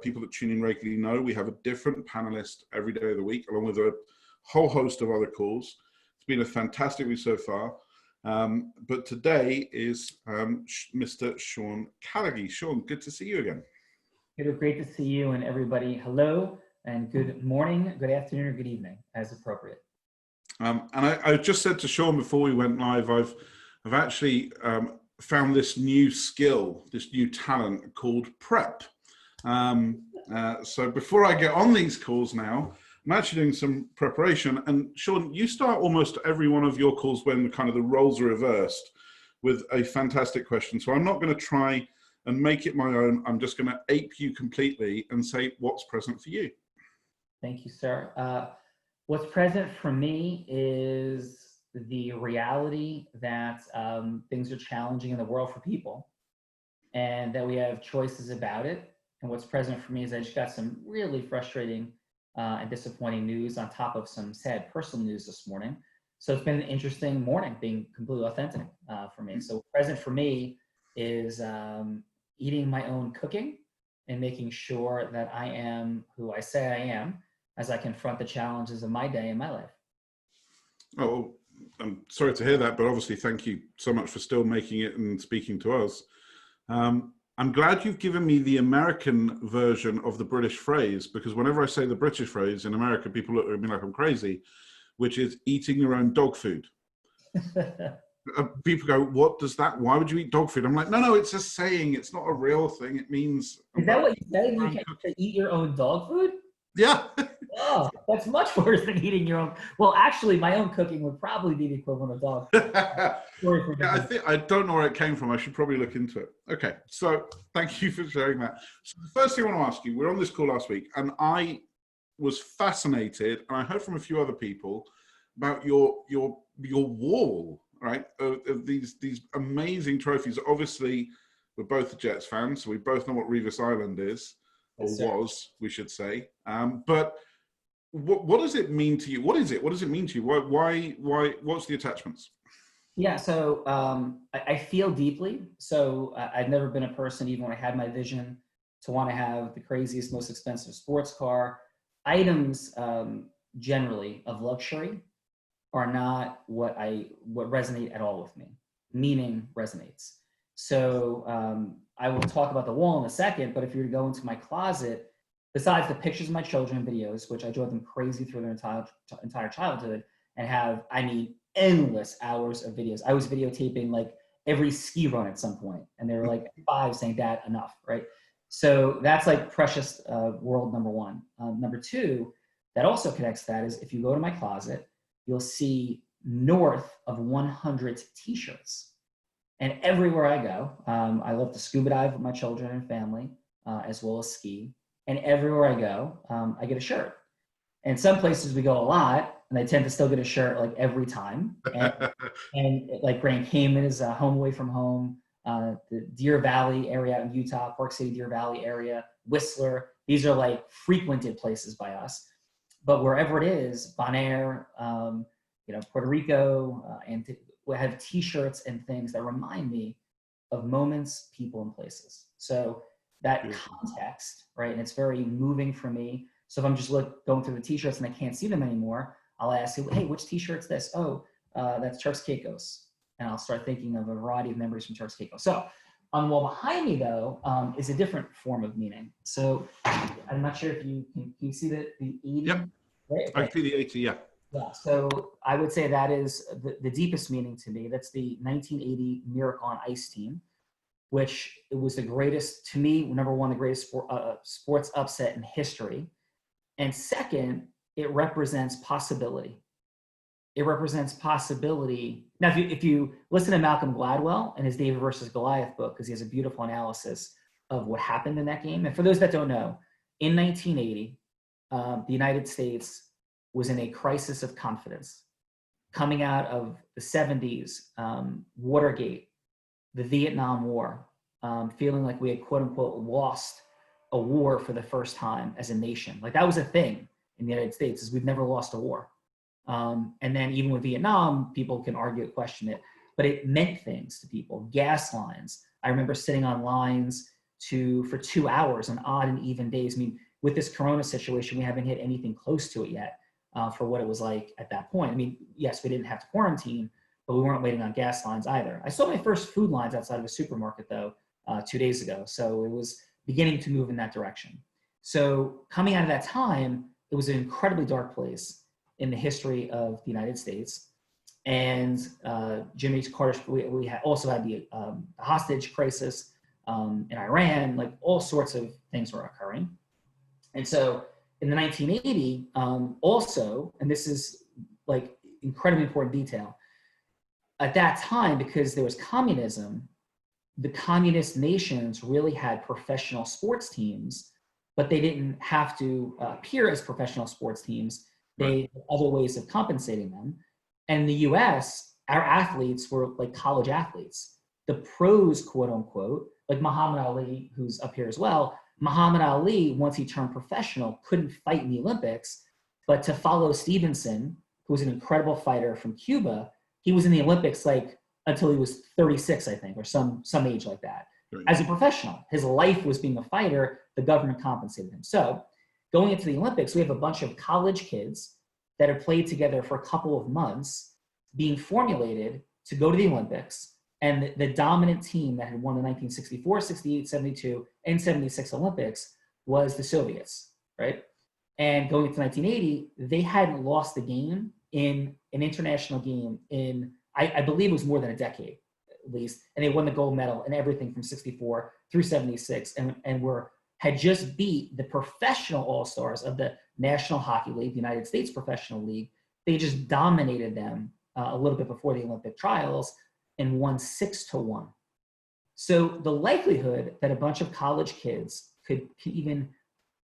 people that tune in regularly know, we have a different panelist every day of the week, along with a whole host of other calls. It's been a fantastic week so far. But today is Mr. Sean Callagy. Sean, good to see you again. Peter, great to see you and everybody. Hello and good morning, good afternoon, or good evening, as appropriate. And I just said to Sean before we went live, I've actually found this new skill, this new talent called prep. So before I get on these calls now, I'm actually doing some preparation. And Sean, you start almost every one of your calls when kind of the roles are reversed with a fantastic question. So I'm not going to try and make it my own. I'm just going to ape you completely and say what's present for you. Thank you, sir. What's present for me is the reality that things are challenging in the world for people and that we have choices about it. And what's present for me is I just got some really frustrating and disappointing news on top of some sad personal news this morning. So it's been an interesting morning, being completely authentic for me. So present for me is eating my own cooking and making sure that I am who I say I am as I confront the challenges of my day and my life. Oh, I'm sorry to hear that, but obviously thank you so much for still making it and speaking to us. I'm glad you've given me the American version of the British phrase, because whenever I say the British phrase in America, people look at me like I'm crazy, which is eating your own dog food. People go, what does that, why would you eat dog food? I'm like, no, it's a saying. It's not a real thing. It means... Is that what you say? You can eat your own dog food? Yeah. Oh, that's much worse than eating your own. Well, actually, my own cooking would probably be the equivalent of dog food. Yeah, I don't know where it came from. I should probably look into it. Okay, so thank you for sharing that. So the first thing I want to ask you, we were on this call last week, and I was fascinated, and I heard from a few other people about your wall, right, of these amazing trophies. Obviously, we're both Jets fans, so we both know what Revis Island is, or was, we should say. But what does it mean to you? What is it? What does it mean to you? Why, what's the attachments? Yeah, so I feel deeply. So I've never been a person, even when I had my vision, to want to have the craziest, most expensive sports car. Items generally of luxury are not what resonate at all with me. Meaning resonates. So I will talk about the wall in a second, but if you were to go into my closet, besides the pictures of my children and videos, which I drove them crazy through their entire childhood, and have, I mean, endless hours of videos. I was videotaping like every ski run at some point, and they were like 5 saying, "Dad, enough," right? So that's like precious world number one. Number two, that also connects to that is if you go to my closet, you'll see north of 100 t-shirts. And everywhere I go, I love to scuba dive with my children and family, as well as ski. And everywhere I go, I get a shirt. And some places we go a lot, and I tend to still get a shirt like every time. And like Grand Cayman is home away from home. The Deer Valley area in Utah, Park City, Deer Valley area, Whistler. These are like frequented places by us. But wherever it is, Bonaire, Puerto Rico, and we have t-shirts and things that remind me of moments, people, and places. So that context, right? And it's very moving for me. So if I'm just going through the t-shirts and I can't see them anymore, I'll ask you, hey, which t-shirt's this? Oh, that's Turks Caicos. And I'll start thinking of a variety of memories from Turks Caicos. So on the wall behind me, though, is a different form of meaning. So I'm not sure if you can see the 80? Yep, right? Okay. I see the 80, yeah. Yeah, so I would say that is the deepest meaning to me. That's the 1980 Miracle on Ice team, which it was the greatest, to me, number one, the greatest sports upset in history. And second, it represents possibility. It represents possibility. Now, if you listen to Malcolm Gladwell and his David versus Goliath book, because he has a beautiful analysis of what happened in that game. And for those that don't know, in 1980, the United States was in a crisis of confidence. Coming out of the 70s, Watergate, the Vietnam War, feeling like we had quote unquote lost a war for the first time as a nation. Like that was a thing in the United States, is we've never lost a war. And then even with Vietnam, people can argue it, question it, but it meant things to people. Gas lines. I remember sitting on lines for 2 hours on odd and even days. I mean, with this Corona situation, we haven't hit anything close to it yet for what it was like at that point. I mean, yes, we didn't have to quarantine, but we weren't waiting on gas lines either. I saw my first food lines outside of a supermarket though 2 days ago. So it was beginning to move in that direction. So coming out of that time, it was an incredibly dark place in the history of the United States. And Jimmy Carter, we also had the hostage crisis in Iran, like all sorts of things were occurring. And so in the 1980, also, and this is like incredibly important detail, at that time, because there was communism, the communist nations really had professional sports teams, but they didn't have to appear as professional sports teams. They had other ways of compensating them. And in the US, our athletes were like college athletes. The pros, quote unquote, like Muhammad Ali, who's up here as well, Muhammad Ali, once he turned professional, couldn't fight in the Olympics, but to follow Stevenson, who was an incredible fighter from Cuba, he was in the Olympics like until he was 36, I think, or some age like that. Right. As a professional, his life was being a fighter. The government compensated him. So going into the Olympics, we have a bunch of college kids that have played together for a couple of months being formulated to go to the Olympics. And the dominant team that had won the 1964, 68, 72, and 76 Olympics was the Soviets, right? And going into 1980, they hadn't lost the game in an international game in, I believe it was more than a decade, at least. And they won the gold medal and everything from 64 through 76 and had just beat the professional all-stars of the National Hockey League, the United States Professional League. They just dominated them a little bit before the Olympic trials and won 6-1. So the likelihood that a bunch of college kids could even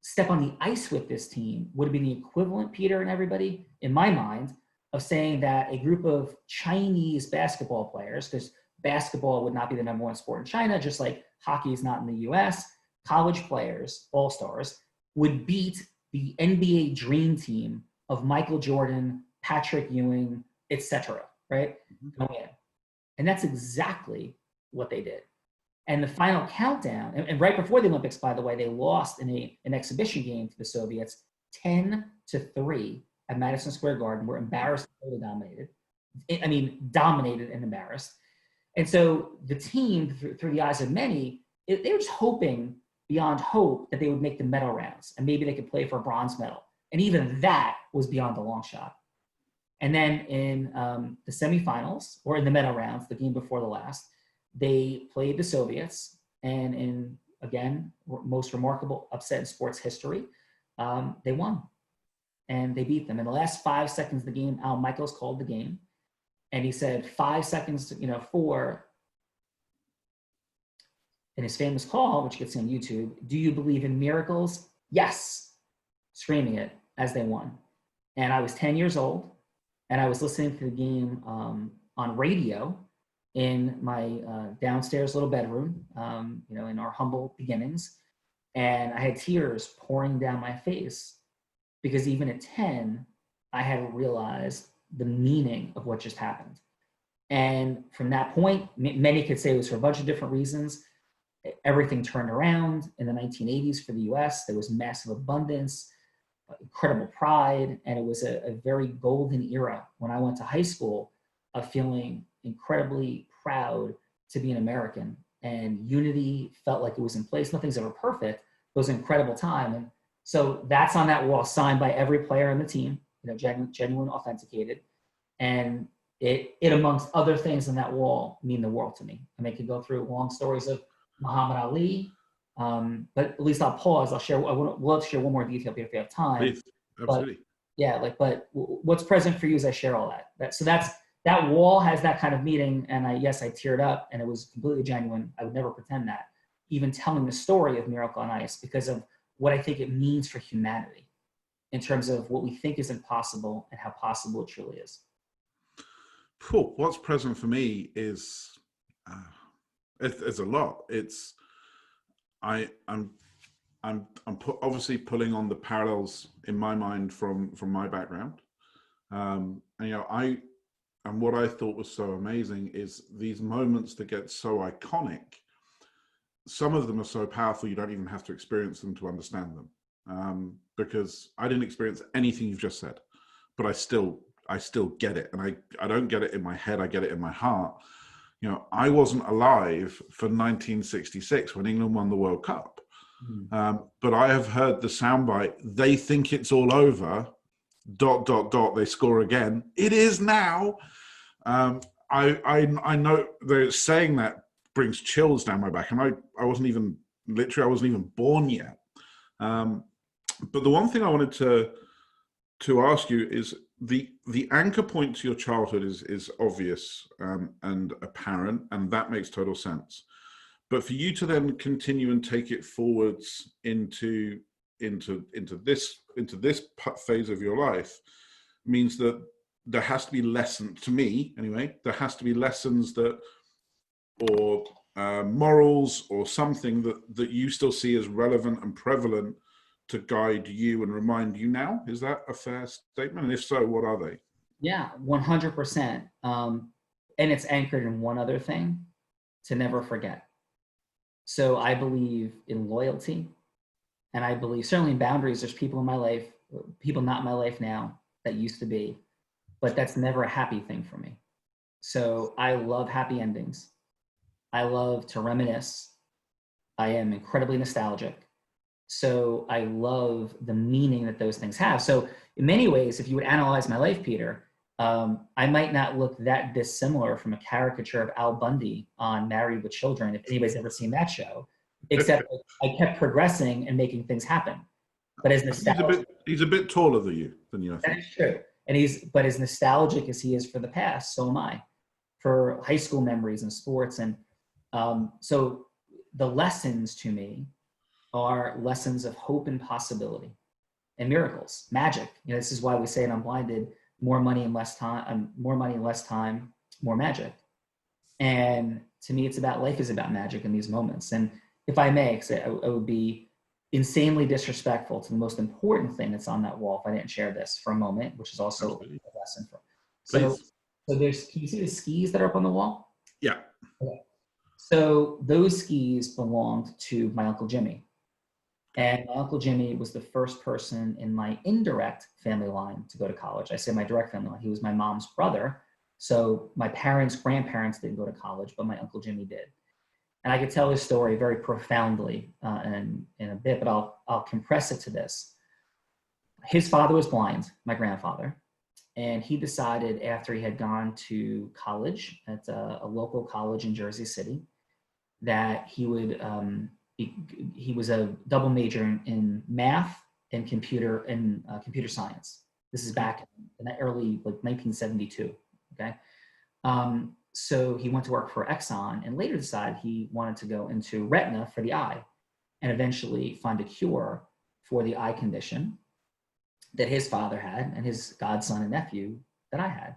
step on the ice with this team would have been the equivalent, Peter and everybody, in my mind, of saying that a group of Chinese basketball players, because basketball would not be the number one sport in China, just like hockey is not in the US, college players, all-stars, would beat the NBA dream team of Michael Jordan, Patrick Ewing, etc., right? Going in. And that's exactly what they did. And the final countdown, and right before the Olympics, by the way, they lost in an exhibition game to the Soviets, 10-3 at Madison Square Garden, were embarrassed, totally dominated. I mean, dominated and embarrassed. And so the team, through the eyes of many, they were just hoping beyond hope that they would make the medal rounds and maybe they could play for a bronze medal. And even that was beyond the long shot. And then in the semifinals, or in the medal rounds, the game before the last, they played the Soviets, and in, again, most remarkable upset in sports history, they won. And they beat them. In the last 5 seconds of the game, Al Michaels called the game, and he said 5 seconds, for, in his famous call, which gets on YouTube, "Do you believe in miracles?" "Yes," screaming it as they won. And I was 10 years old, and I was listening to the game on radio in my downstairs little bedroom, in our humble beginnings. And I had tears pouring down my face because even at 10, I hadn't realized the meaning of what just happened. And from that point, many could say it was for a bunch of different reasons. Everything turned around in the 1980s for the US. There was massive abundance, incredible pride, and it was a very golden era when I went to high school of feeling incredibly proud to be an American, and unity felt like it was in place. Nothing's ever perfect. It was an incredible time. And so that's on that wall, signed by every player on the team, genuine, authenticated. And it amongst other things on that wall mean the world to me. I mean, I could go through long stories of Muhammad Ali, but at least I'll pause. We'll share one more detail if you have time. Please, absolutely. But what's present for you as I share all that. So that wall has that kind of meaning, and I teared up, and it was completely genuine. I would never pretend that, even telling the story of Miracle on Ice, because of what I think it means for humanity in terms of what we think is impossible and how possible it truly is. What's present for me is it's a lot. It's I'm obviously pulling on the parallels in my mind from my background, and what I thought was so amazing is these moments that get so iconic some of them are so powerful you don't even have to experience them to understand them. Because I didn't experience anything you've just said, but I still get it, and I don't get it in my head. I get it in my heart. You know, I wasn't alive for 1966 when England won the World Cup, but I have heard the soundbite. They think it's all over. ... They score again. It is now. I know that saying that brings chills down my back, and I wasn't even born yet. But the one thing I wanted to ask you is the anchor point to your childhood is obvious and apparent, and that makes total sense. But for you to then continue and take it forwards into this phase of your life means that there has to be lessons, to me anyway, there has to be lessons that, or morals or something that you still see as relevant and prevalent to guide you and remind you now. Is that a fair statement? And if so, what are they? Yeah, 100%. And it's anchored in one other thing: to never forget. So I believe in loyalty, and I believe certainly in boundaries. There's people in my life, people not in my life now that used to be, but that's never a happy thing for me. So I love happy endings. I love to reminisce. I am incredibly nostalgic. So I love the meaning that those things have. So in many ways, if you would analyze my life, Peter, I might not look that dissimilar from a caricature of Al Bundy on Married with Children, if anybody's ever seen that show, except I kept progressing and making things happen. But as nostalgic, he's a bit taller than you, I think. That is true. And but as nostalgic as he is for the past, so am I, for high school memories and sports. And so the lessons to me are lessons of hope and possibility and miracles, magic. You know, this is why we say it on Blinded: more money in less time, more magic. And to me, life is about magic in these moments. And if I may, because I would be insanely disrespectful to the most important thing that's on that wall if I didn't share this for a moment, which is also a lesson for. So there's, can you see the skis that are up on the wall? Yeah. Okay. So those skis belonged to my Uncle Jimmy. And my Uncle Jimmy was the first person in my indirect family line to go to college. I say my direct family line. He was my mom's brother. So my parents, grandparents didn't go to college, but my Uncle Jimmy did. And I could tell his story very profoundly in a bit, but I'll compress it to this. His father was blind, my grandfather, and he decided after he had gone to college at a local college in Jersey City that he would, he was a double major in math and computer science. This is back in the early, like 1972, okay? So he went to work for Exxon and later decided he wanted to go into retina for the eye and eventually find a cure for the eye condition that his father had and his godson and nephew that I had.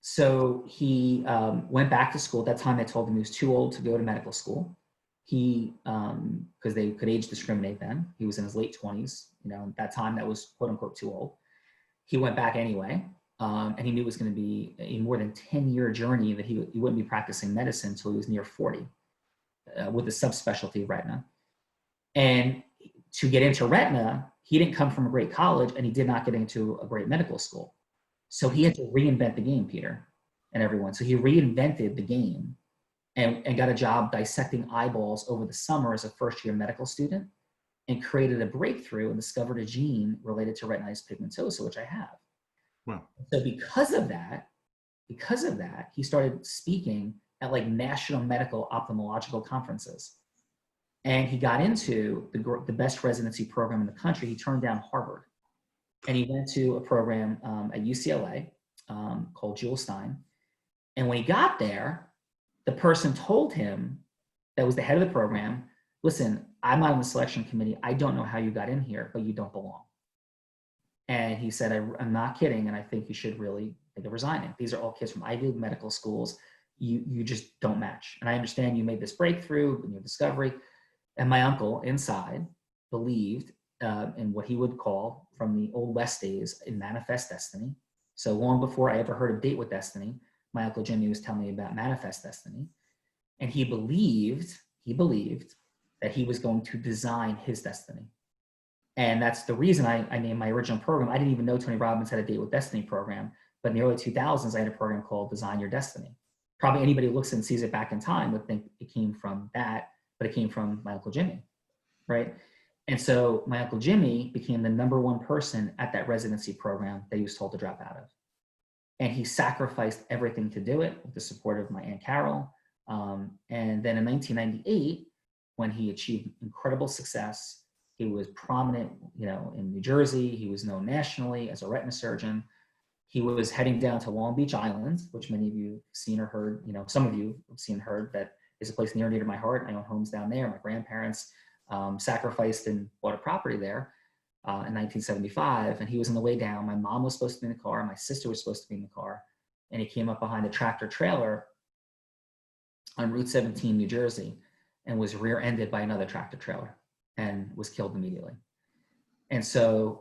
So he went back to school. At that time, they told him he was too old to go to medical school. He, because they could age discriminate then. He was in his late 20s. You know, at that time, that was quote unquote too old. He went back anyway. And he knew it was going to be a more than 10-year journey, that he wouldn't be practicing medicine until he was near 40 with a subspecialty of retina. And to get into retina, he didn't come from a great college and he did not get into a great medical school. So he had to reinvent the game, Peter and everyone. So he reinvented the game and got a job dissecting eyeballs over the summer as a first-year medical student and created a breakthrough and discovered a gene related to retinitis pigmentosa, which I have. Wow. So because of that, he started speaking at like national medical ophthalmological conferences. And he got into the best residency program in the country. He turned down Harvard. And he went to a program at UCLA called Jules Stein. And when he got there, the person told him, that was the head of the program, listen, I'm not on the selection committee. I don't know how you got in here, but you don't belong. And he said, I'm not kidding, and I think you should really think of resigning. These are all kids from Ivy League medical schools. You just don't match. And I understand you made this breakthrough in your discovery. And my uncle inside believed in what he would call, from the old West days, in manifest destiny. So long before I ever heard of Date with Destiny, my Uncle Jimmy was telling me about manifest destiny. And he believed he believed that he was going to design his destiny. And that's the reason I named my original program. I didn't even know Tony Robbins had a Date with Destiny program, but in the early 2000s, I had a program called Design Your Destiny. Probably anybody who looks and sees it back in time would think it came from that, but it came from my Uncle Jimmy, right? And so my Uncle Jimmy became the #1 person at that residency program that he was told to drop out of. And he sacrificed everything to do it with the support of my Aunt Carol. And then in 1998, when he achieved incredible success, he was prominent, in New Jersey. He was known nationally as a retina surgeon. He was heading down to Long Beach Island, which many of you have seen or heard, some of you have seen and heard, that is a place near and dear to my heart. I own homes down there. My grandparents sacrificed and bought a property there in 1975. And he was on the way down. My mom was supposed to be in the car. My sister was supposed to be in the car. And he came up behind a tractor trailer on Route 17, New Jersey, and was rear-ended by another tractor trailer and was killed immediately. And so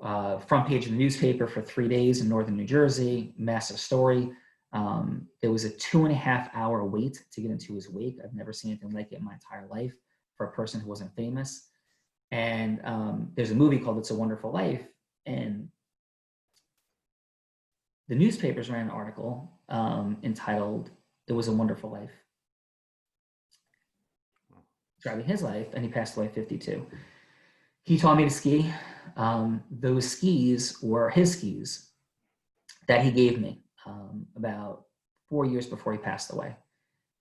front page of the newspaper for 3 days in northern New Jersey, massive story. There was a 2.5-hour wait to get into his wake. I've never seen anything like it in my entire life for a person who wasn't famous. And there's a movie called It's a Wonderful Life. And the newspapers ran an article entitled It Was a Wonderful Life, describing his life, and he passed away at 52. He taught me to ski. Those skis were his skis that he gave me about 4 years before he passed away.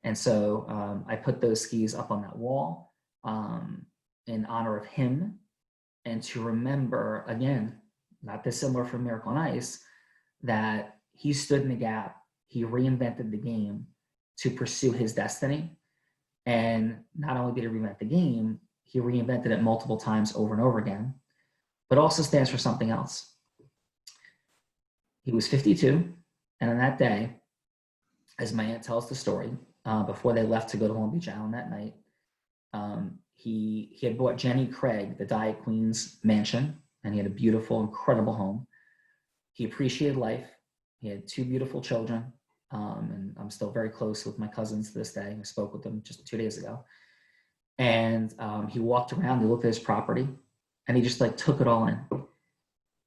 And so I put those skis up on that wall in honor of him, and to remember, again, not dissimilar from Miracle on Ice, that he stood in the gap. He reinvented the game to pursue his destiny. And not only did he reinvent the game, he reinvented it multiple times over and over again, but also stands for something else. He was 52, and on that day, as my aunt tells the story, before they left to go to Long Beach Island that night, he had bought Jenny Craig, the Diet Queen's mansion, and he had a beautiful, incredible home. He appreciated life. He had 2 beautiful children, and I'm still very close with my cousins to this day. I spoke with them just 2 days ago. And he walked around, he looked at his property, and he just took it all in.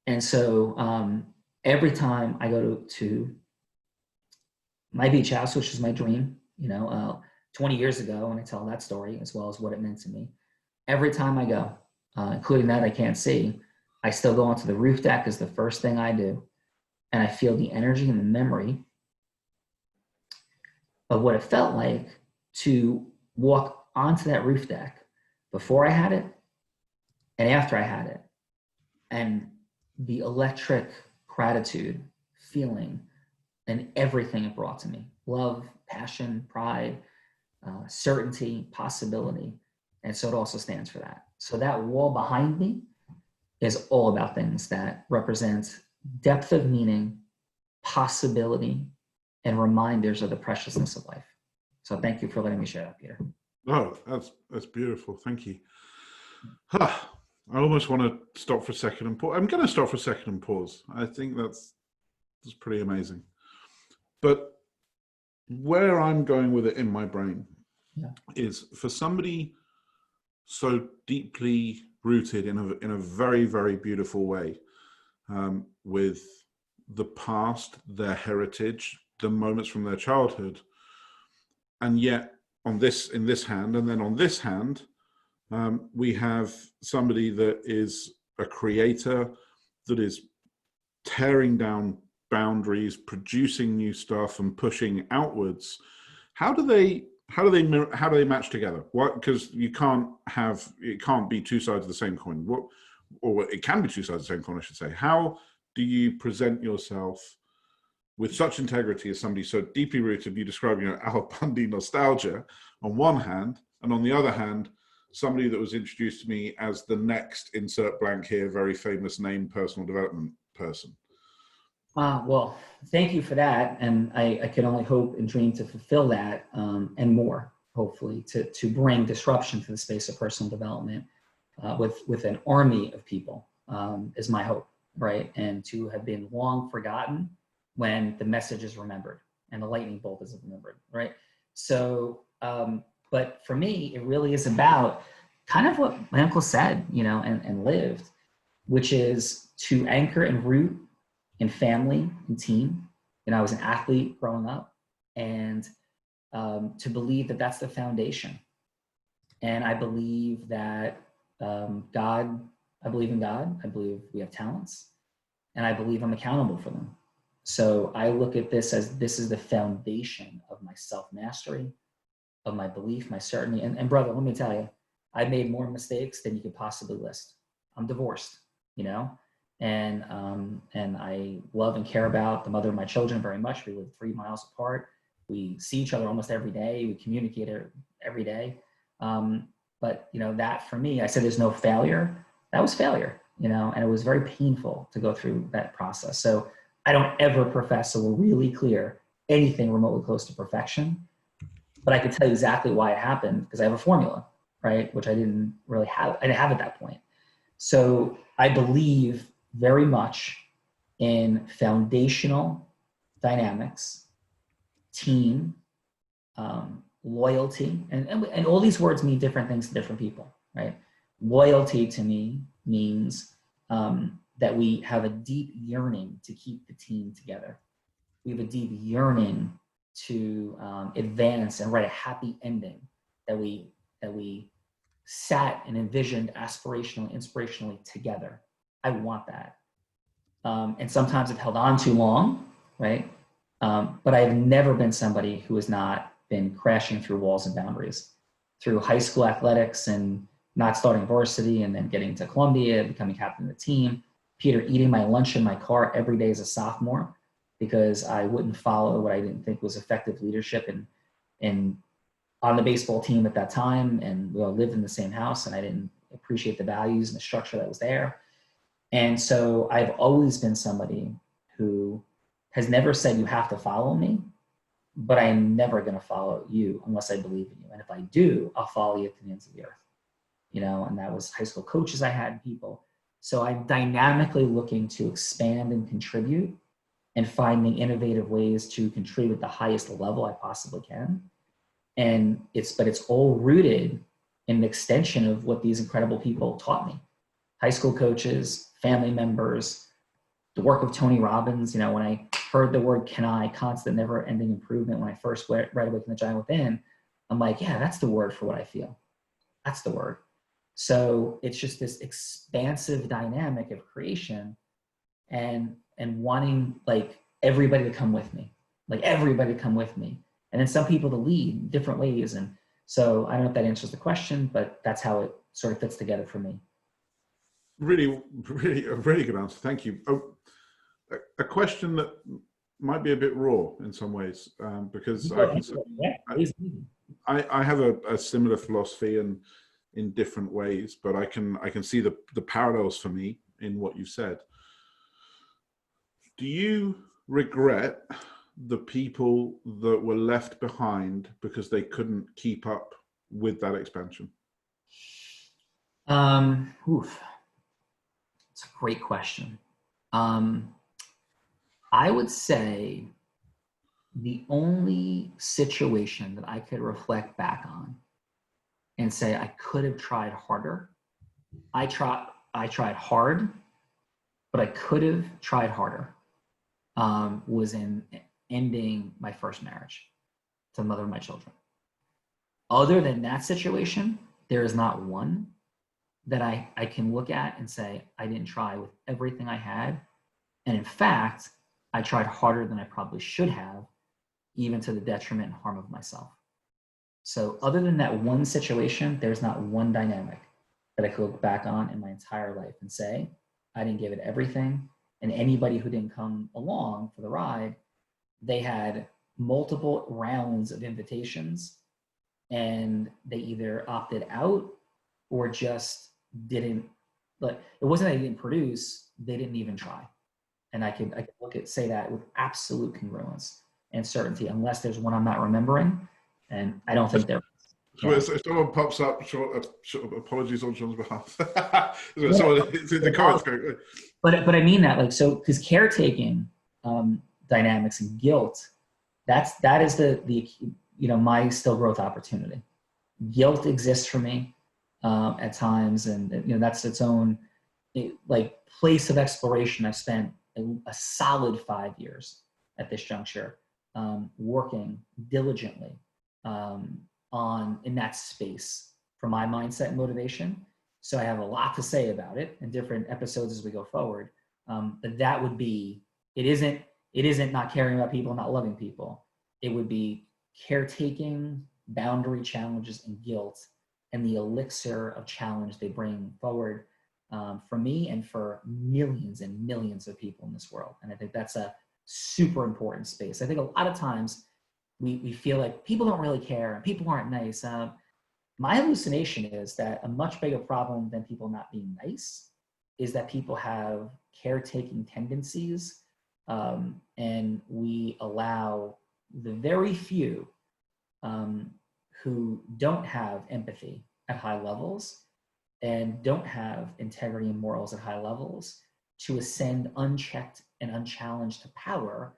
And so every time I go to my beach house, which is my dream, 20 years ago, when I tell that story, as well as what it meant to me, every time I go, including that I can't see, I still go onto the roof deck as the first thing I do. And I feel the energy and the memory of what it felt like to walk onto that roof deck before I had it and after I had it. And the electric gratitude, feeling, and everything it brought to me. Love, passion, pride, certainty, possibility. And so it also stands for that. So that wall behind me is all about things that represent depth of meaning, possibility, and reminders of the preciousness of life. So thank you for letting me share that, Peter. Oh, that's beautiful. Thank you. I almost want to stop for a second and pause. I'm going to stop for a second and pause. I think that's pretty amazing. But where I'm going with it in my brain is for somebody so deeply rooted in a very, very beautiful way, with the past, their heritage, the moments from their childhood, and yet in this hand, and then on this hand, we have somebody that is a creator, that is tearing down boundaries, producing new stuff, and pushing outwards. How do they match together? What? Because it can't be 2 sides of the same coin. Or it can be 2 sides of the same coin, I should say. How do you present yourself with such integrity as somebody so deeply rooted? You describe, Al Bundy nostalgia on one hand, and on the other hand, somebody that was introduced to me as the next insert blank here, very famous name, personal development person. Well, thank you for that. And I can only hope and dream to fulfill that and more, hopefully, to bring disruption to the space of personal development with an army of people is my hope, right? And to have been long forgotten when the message is remembered and the lightning bolt is remembered, right? So But for me, it really is about kind of what my uncle said, and lived, which is to anchor and root in family and team. I was an athlete growing up, and to believe that that's the foundation. And I believe that I believe in God. I believe we have talents, and I believe I'm accountable for them. So I look at this as this is the foundation of my self-mastery, of my belief, my certainty. And brother, let me tell you, I've made more mistakes than you could possibly list. I'm divorced, and I love and care about the mother of my children very much. We live 3 miles apart. We see each other almost every day. We communicate every day. But that for me, I said there's no failure. That was failure, and it was very painful to go through that process. So I don't ever profess, so we're really clear, anything remotely close to perfection. But I can tell you exactly why it happened because I have a formula, right? Which I didn't really have. I didn't have at that point. So I believe very much in foundational dynamics, team, loyalty, and all these words mean different things to different people, right? Loyalty to me means that we have a deep yearning to keep the team together. We have a deep yearning to advance and write a happy ending that we sat and envisioned aspirationally, inspirationally together. I want that. And sometimes I've held on too long, right? But I've never been somebody who has not been crashing through walls and boundaries. Through high school athletics and not starting varsity and then getting to Columbia, becoming captain of the team, Peter eating my lunch in my car every day as a sophomore because I wouldn't follow what I didn't think was effective leadership and on the baseball team at that time, and we all lived in the same house, and I didn't appreciate the values and the structure that was there. And so I've always been somebody who has never said you have to follow me, but I am never going to follow you unless I believe in you. And if I do, I'll follow you to the ends of the earth. And that was high school coaches I had, people. So I'm dynamically looking to expand and contribute and finding innovative ways to contribute at the highest level I possibly can. And it's all rooted in an extension of what these incredible people taught me. High school coaches, family members, the work of Tony Robbins. When I heard the word constant, never ending improvement, when I first read Awaken the Giant Within, I'm like, yeah, that's the word for what I feel. That's the word. So it's just this expansive dynamic of creation and wanting like everybody to come with me, and then some people to lead in different ways. And so I don't know if that answers the question, but that's how it sort of fits together for me. Really, really, a really good answer. Thank you. A question that might be a bit raw in some ways, because I have a similar philosophy and in different ways, but I can see the parallels for me in what you said. Do you regret the people that were left behind because they couldn't keep up with that expansion? It's a great question. I would say the only situation that I could reflect back on and say I could have tried harder. I tried hard, but I could have tried harder. Was in ending my first marriage to the mother of my children. Other than that situation, there is not one that I can look at and say I didn't try with everything I had. And in fact, I tried harder than I probably should have, even to the detriment and harm of myself. So other than that one situation, there's not one dynamic that I could look back on in my entire life and say, I didn't give it everything. And anybody who didn't come along for the ride, they had multiple rounds of invitations and they either opted out or just didn't, but it wasn't that they didn't produce, they didn't even try. And I could say that with absolute congruence and certainty, unless there's one I'm not remembering. And I don't think there is. So if someone pops up, apologies on Sean's behalf. It's in the comments. But I mean that, because caretaking dynamics and guilt, that is the my still growth opportunity. Guilt exists for me at times, and that's its own like place of exploration. I've spent a solid 5 years at this juncture working diligently in that space for my mindset and motivation. So I have a lot to say about it in different episodes as we go forward. But that would be, it isn't not caring about people, not loving people. It would be caretaking, boundary challenges, and guilt, and the elixir of challenge they bring forward for me and for millions and millions of people in this world. And I think that's a super important space. I think a lot of times we feel like people don't really care and people aren't nice. My hallucination is that a much bigger problem than people not being nice is that people have caretaking tendencies, and we allow the very few who don't have empathy at high levels and don't have integrity and morals at high levels to ascend unchecked and unchallenged to power,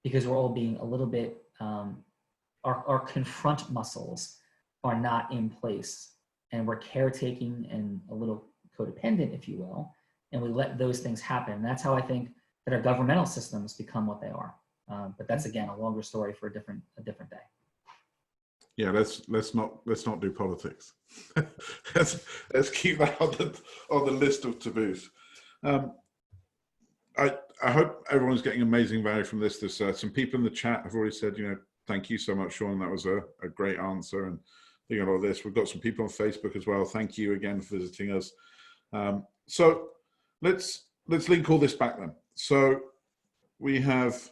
because we're all being a little bit, our confront muscles are not in place, and we're caretaking and a little codependent, if you will, and we let those things happen. And that's how I think that our governmental systems become what they are. But that's, again, a longer story for a different day. Yeah, let's not do politics. let's keep that on the list of taboos. I hope everyone's getting amazing value from this. There's some people in the chat have already said, thank you so much, Sean. That was a great answer. And thinking about this, we've got some people on Facebook as well. Thank you again for visiting us. So let's link all this back then. So we have.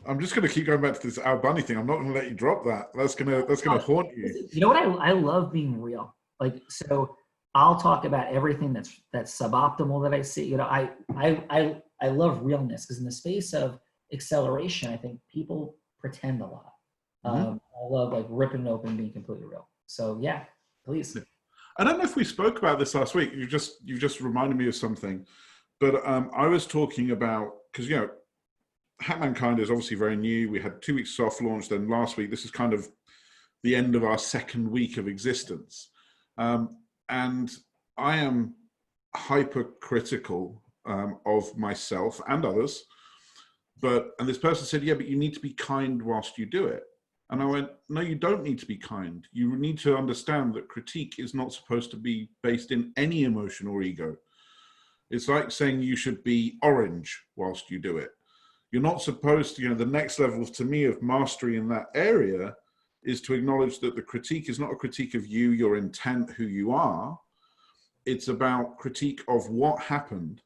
I'm just going to keep going back to this Al Bunny thing. I'm not going to let you drop that. That's gonna haunt you. You know what? I love being real. Like, so I'll talk about everything that's suboptimal that I see. I love realness, because in the space of acceleration, I think people pretend a lot. I love like ripping it open and being completely real. So yeah, please. I don't know if we spoke about this last week. You just reminded me of something, but I was talking about, because Hat Mankind is obviously very new. We had 2 weeks soft launch. Then last week, this is kind of the end of our second week of existence. And I am hypercritical of myself and others. And this person said, yeah, but you need to be kind whilst you do it. And I went, no, you don't need to be kind. You need to understand that critique is not supposed to be based in any emotion or ego. It's like saying you should be orange whilst you do it. You're not supposed to, the next level to me of mastery in that area is to acknowledge that the critique is not a critique of you, your intent, who you are. It's about critique of what happened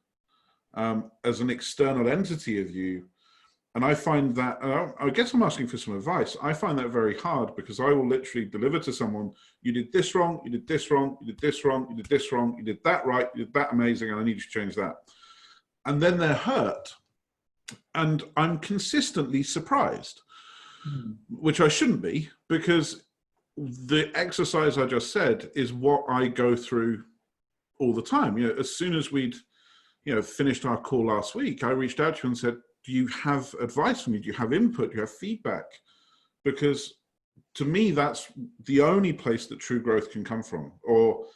as an external entity of you. And I find that, I guess I'm asking for some advice. I find that very hard, because I will literally deliver to someone, you did this wrong, you did this wrong, you did this wrong, you did this wrong, you did that right, you did that amazing, and I need you to change that. And then they're hurt. And I'm consistently surprised, which I shouldn't be, because the exercise I just said is what I go through all the time. As soon as we'd, finished our call last week, I reached out to you and said, do you have advice for me? Do you have input? Do you have feedback? Because to me, that's the only place that true growth can come from, or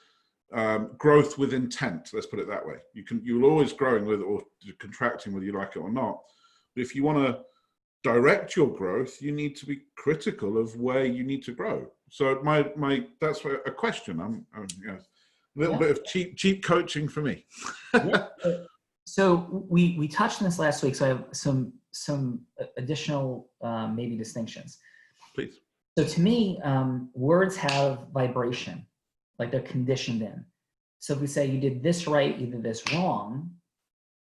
growth with intent. Let's put it that way. You're always growing with, or contracting whether you like it or not. But if you want to direct your growth, you need to be critical of where you need to grow. So that's a question. I'm a little bit of cheap coaching for me. So we touched on this last week. So I have some additional maybe distinctions. Please. So to me, words have vibration, like they're conditioned in. So if we say you did this right, you did this wrong,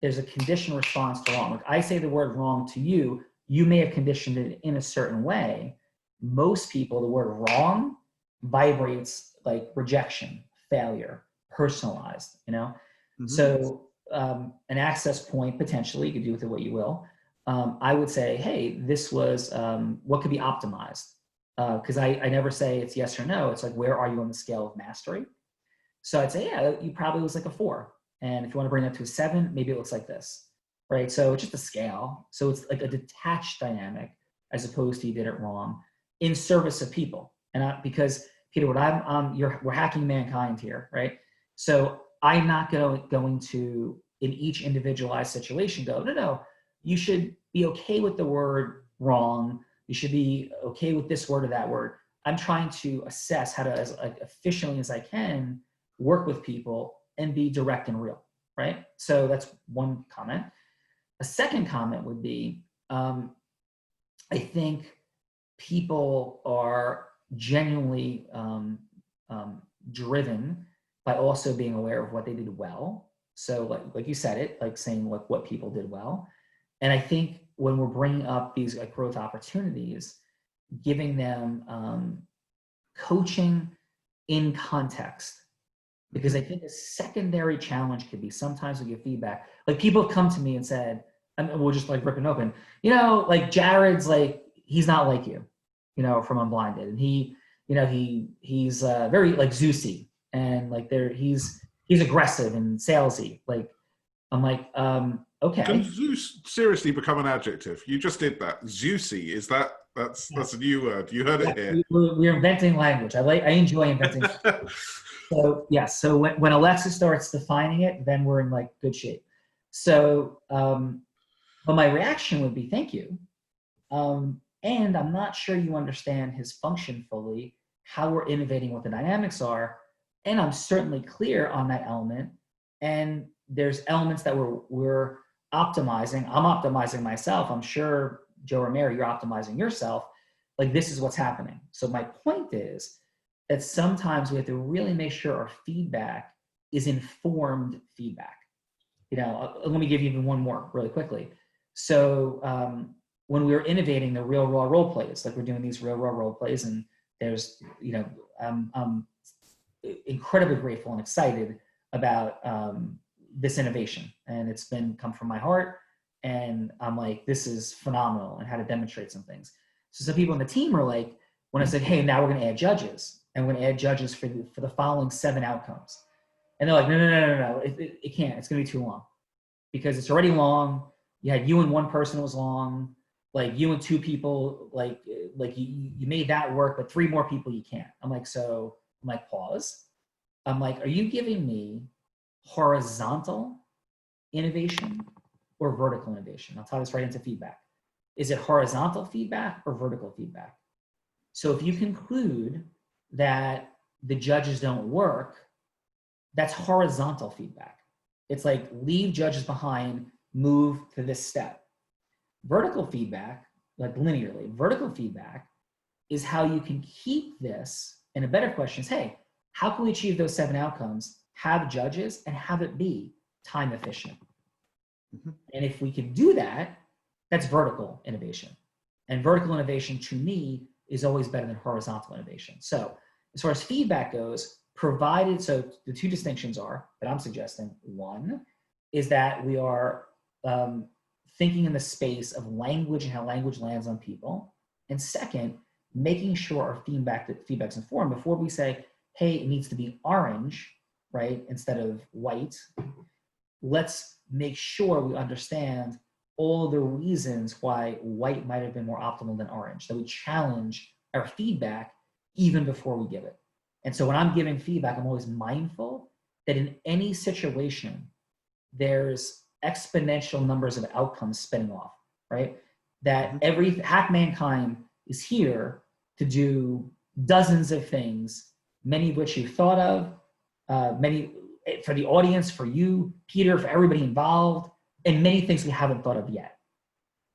there's a conditioned response to wrong. Like I say the word wrong to you, you may have conditioned it in a certain way. Most people, the word wrong vibrates like rejection, failure, personalized, So an access point, potentially, you could do with it what you will. I would say, hey, this was what could be optimized. Because I never say it's yes or no. It's like, where are you on the scale of mastery? So I'd say, yeah, you probably was like a 4. And if you want to bring that to a 7, maybe it looks like this, right? So it's just a scale. So it's like a detached dynamic, as opposed to you did it wrong in service of people. And because Peter, we're hacking mankind here, right? So I'm not going to, in each individualized situation, go, no, you should be okay with the word wrong. You should be okay with this word or that word. I'm trying to assess how to, as efficiently as I can, work with people and be direct and real, right? So that's one comment. A second comment would be, I think people are genuinely driven by also being aware of what they did well. So like you said it, like saying like what people did well. And I think when we're bringing up these like growth opportunities, giving them coaching in context, because I think a secondary challenge could be sometimes we get feedback. Like people have come to me and said, and we'll just like rip it open, like Jared's like, he's not like you, from Unblinded. And he's very like Zeusy and like he's aggressive and salesy. Like, I'm like, okay. Can Zeus seriously become an adjective? You just did that. Zeusy, that's a new word. You heard it here. We're inventing language. I enjoy inventing. So yes, so when Alexa starts defining it, then we're in like good shape. So, but my reaction would be, thank you. And I'm not sure you understand his function fully, how we're innovating, what the dynamics are. And I'm certainly clear on that element. And there's elements that we're optimizing. I'm optimizing myself. I'm sure, Joe or Mary, you're optimizing yourself. Like, this is what's happening. So my point is that sometimes we have to really make sure our feedback is informed feedback. Let me give you even one more really quickly. So when we were innovating the real raw role plays, like we're doing these real raw role plays, and there's, I'm incredibly grateful and excited about this innovation, and it's come from my heart, and I'm like, this is phenomenal, and how to demonstrate some things. So some people on the team are like, when I said, hey, now we're going to add judges, and we're going to add judges for the following 7 outcomes, and they're like, no, it can't. It's going to be too long, because it's already long. You had you and one person was long, like you and 2 people, like you made that work, but 3 more people you can't. I'm like, pause. I'm like, are you giving me horizontal innovation or vertical innovation? I'll tie this right into feedback. Is it horizontal feedback or vertical feedback? So if you conclude that the judges don't work, that's horizontal feedback. It's like, leave judges behind, move to this step. Vertical feedback, like linearly, vertical feedback is how you can keep this. And a better question is, hey, how can we achieve those 7 outcomes, have judges, and have it be time efficient? Mm-hmm. And if we can do that, that's vertical innovation. And vertical innovation, to me, is always better than horizontal innovation. So as far as feedback goes, provided, so the 2 distinctions are, that I'm suggesting, one is that we are thinking in the space of language and how language lands on people. And second, making sure our feedback's informed before we say, hey, it needs to be orange, right, instead of white. Let's make sure we understand all the reasons why white might have been more optimal than orange, that we challenge our feedback even before we give it. And so when I'm giving feedback, I'm always mindful that in any situation, there's exponential numbers of outcomes spinning off, right? That every Hack Mankind is here to do dozens of things, many of which you've thought of, many for the audience, for you, Peter, for everybody involved, and many things we haven't thought of yet.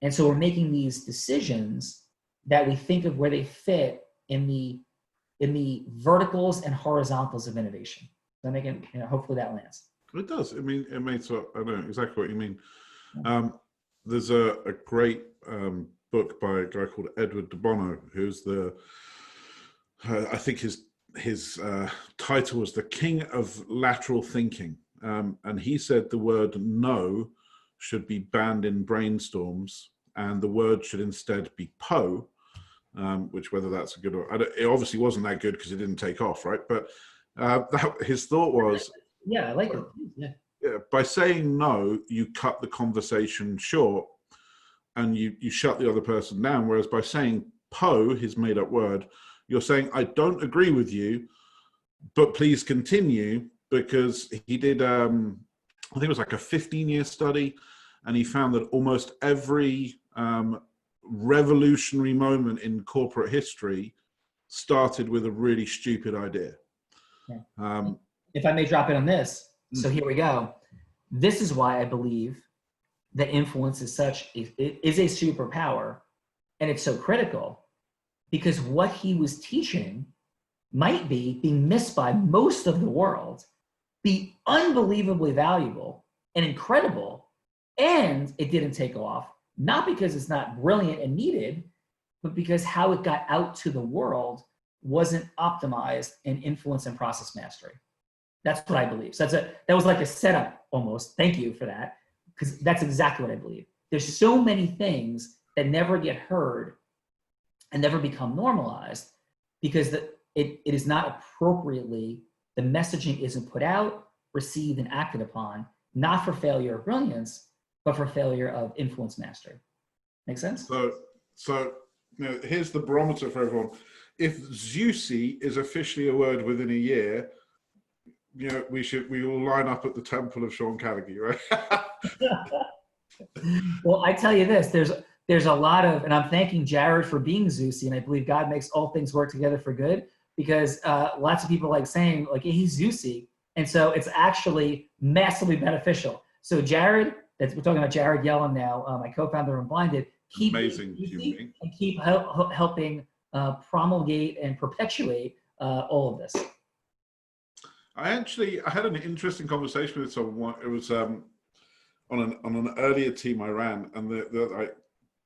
And so we're making these decisions that we think of where they fit in the verticals and horizontals of innovation. So I'm making, hopefully that lands. It does. I mean, it makes. I know exactly what you mean. There's a great book by a guy called Edward de Bono, who's I think his title was The King of Lateral Thinking, and he said the word no should be banned in brainstorms, and the word should instead be po, which, whether that's a good or it obviously wasn't that good because it didn't take off, right? But his thought was, yeah, I like it. Yeah, by saying no, you cut the conversation short and you shut the other person down. Whereas by saying po, his made up word, You're saying, I don't agree with you, but please continue, because he did, I think it was like a 15-year study, and he found that almost every revolutionary moment in corporate history started with a really stupid idea. Yeah. If I may drop in on this, so here we go. This is why I believe that influence is a superpower, and it's so critical, because what he was teaching might be being missed by most of the world, be unbelievably valuable and incredible, and it didn't take off, not because it's not brilliant and needed, but because how it got out to the world wasn't optimized in influence and process mastery. That's what I believe. So that was like a setup almost. Thank you for that, because that's exactly what I believe. There's so many things that never get heard and never become normalized because it is not appropriately, the messaging isn't put out, received, and acted upon, not for failure of brilliance, but for failure of influence mastery. Make sense? So here's the barometer for everyone. If Zeusy is officially a word within a year, we all line up at the temple of Sean Callagy, right? Well, I tell you this, there's a lot of, and I'm thanking Jared for being Zeusy, and I believe God makes all things work together for good, because lots of people like saying, like, he's Zeusy, and so it's actually massively beneficial. So Jared, we're talking about Jared Yellen now, my co-founder of Blinded, keep amazing Zeusy and keep helping promulgate and perpetuate all of this. I had an interesting conversation with someone. It was on an earlier team I ran, and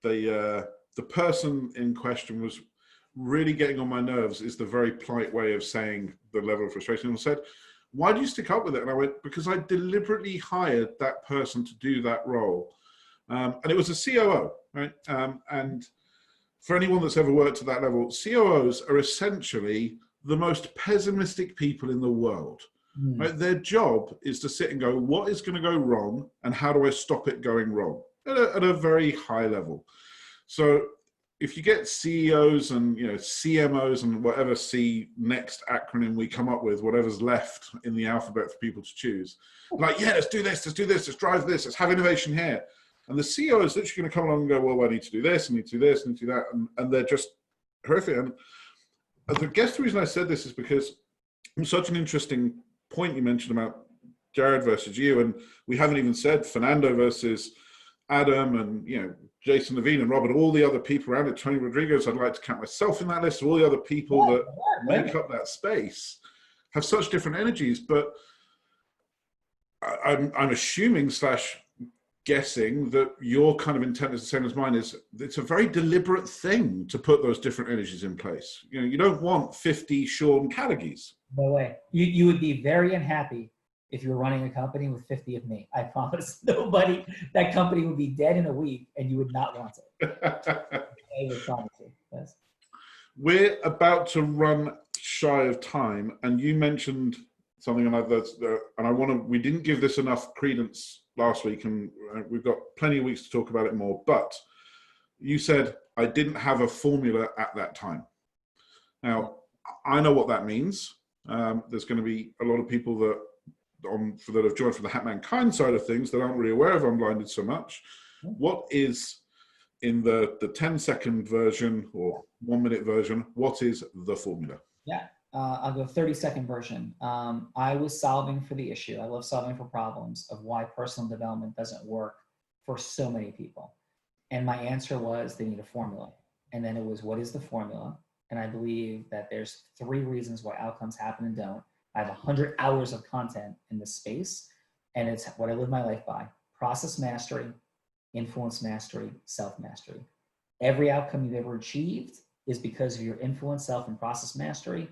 the person in question was really getting on my nerves. Is the very polite way of saying the level of frustration. And I said, "Why do you stick up with it?" And I went, "Because I deliberately hired that person to do that role, and it was a COO, right? And for anyone that's ever worked at that level, COOs are essentially the most pessimistic people in the world. Right? Their job is to sit and go, what is going to go wrong, and how do I stop it going wrong at a very high level? So if you get CEOs and CMOs and whatever C next acronym we come up with, whatever's left in the alphabet for people to choose, like, yeah, let's do this, let's drive this, let's have innovation here. And the CEO is literally going to come along and go, well, I need to do this, I need to do this, I need to do that. And they're just horrific. And I guess the reason I said this is because it's such an interesting point you mentioned about Jared versus you. And we haven't even said Fernando versus Adam and, Jason Levine and Robert, all the other people around it, Tony Rodriguez, I'd like to count myself in that list, all the other people that make up that space have such different energies. But I'm assuming / guessing that your kind of intent is the same as mine. It's a very deliberate thing to put those different energies in place. You don't want 50 Sean Callagys. No way. You would be very unhappy if you were running a company with 50 of me. I promise nobody, that company would be dead in a week and you would not want it. I would promise you. Yes. We're about to run shy of time, and you mentioned something, and we didn't give this enough credence last week, and we've got plenty of weeks to talk about it more, but you said, I didn't have a formula at that time. Now, I know what that means. There's going to be a lot of people that have joined from the Hat Mankind side of things that aren't really aware of Unblinded so much. What is, in the 10-second version or 1-minute version, what is the formula? Yeah. I'll go 30-second version. I was solving for the issue. I love solving for problems of why personal development doesn't work for so many people. And my answer was they need a formula. And then it was, what is the formula? And I believe that there's 3 reasons why outcomes happen and don't. I have 100 hours of content in this space, and it's what I live my life by: process mastery, influence mastery, self-mastery. Every outcome you've ever achieved is because of your influence, self, and process mastery.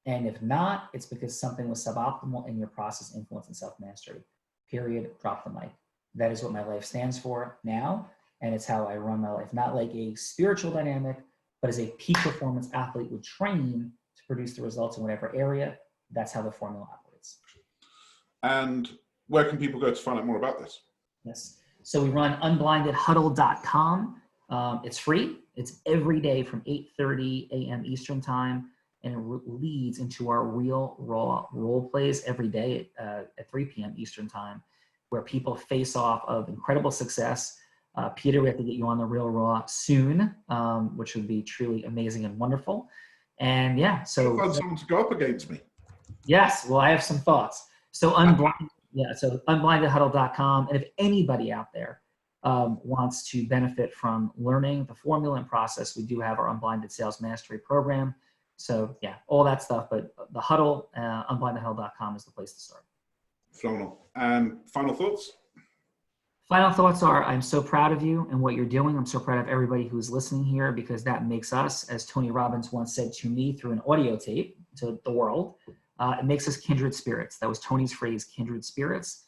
And if not, it's because something was suboptimal in your process, influence, and self-mastery. Period. Drop the mic. That is what my life stands for now, and it's how I run my life. Not like a spiritual dynamic, but as a peak performance athlete would train to produce the results in whatever area. That's how the formula operates. And where can people go to find out more about this? Yes. So we run unblindedhuddle.com. It's free. It's every day from 8:30 a.m. Eastern time, and it leads into our real raw role plays every day at 3 p.m. Eastern time, where people face off of incredible success. Peter, we have to get you on the real raw soon, which would be truly amazing and wonderful. And yeah, so I'd find someone to go up against me. yes, well, I have some thoughts. So so unblindedhuddle.com. And if anybody out there wants to benefit from learning the formula and process, we do have our Unblinded Sales Mastery program. So yeah, all that stuff. But the huddle, unblindedhuddle.com is the place to start. Phenomenal. And final thoughts? Final thoughts are, I'm so proud of you and what you're doing. I'm so proud of everybody who's listening here, because that makes us, as Tony Robbins once said to me through an audio tape to the world, it makes us kindred spirits. That was Tony's phrase, kindred spirits,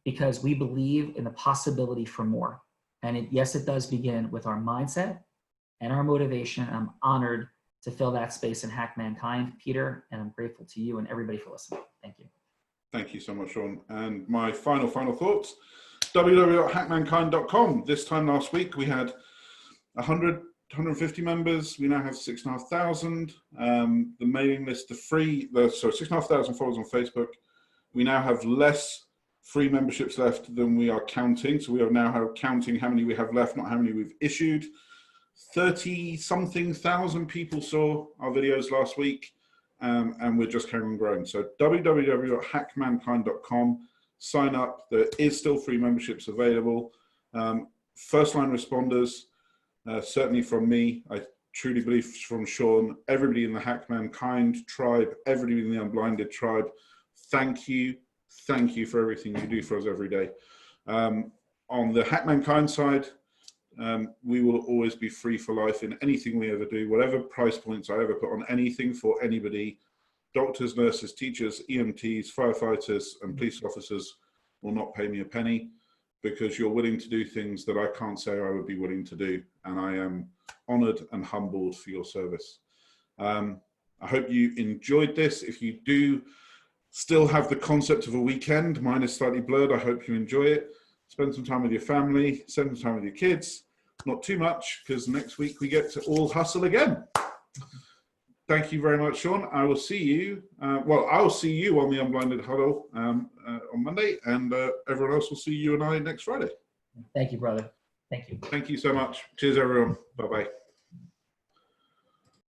because we believe in the possibility for more. And yes, it does begin with our mindset and our motivation. I'm honored to fill that space and hack mankind, Peter, and I'm grateful to you and everybody for listening. Thank you. Thank you so much, Sean. And my final thoughts, www.hackmankind.com. This time last week, we had 150 members. We now have 6,500. The mailing list, 6,500 followers on Facebook. We now have less free memberships left than we are counting. So we are now counting how many we have left, not how many we've issued. 30-something thousand people saw our videos last week, and we're just carrying on growing. So www.hackmankind.com. Sign up. There is still free memberships available. First line responders, certainly from me, I truly believe from Sean, everybody in the Hack Mankind tribe, everybody in the Unblinded tribe, thank you for everything you do for us every day. On the Hack Mankind side, we will always be free for life in anything we ever do, whatever price points I ever put on anything for anybody. Doctors, nurses, teachers, EMTs, firefighters, and police officers will not pay me a penny, because you're willing to do things that I can't say I would be willing to do. And I am honored and humbled for your service. I hope you enjoyed this. If you do still have the concept of a weekend, mine is slightly blurred. I hope you enjoy it. Spend some time with your family, spend some time with your kids. Not too much, because next week we get to all hustle again. Thank you very much, Sean. I will see you. I'll see you on the Unblinded Huddle on Monday, and everyone else will see you and I next Friday. Thank you, brother. Thank you. Thank you so much. Cheers, everyone. Bye-bye.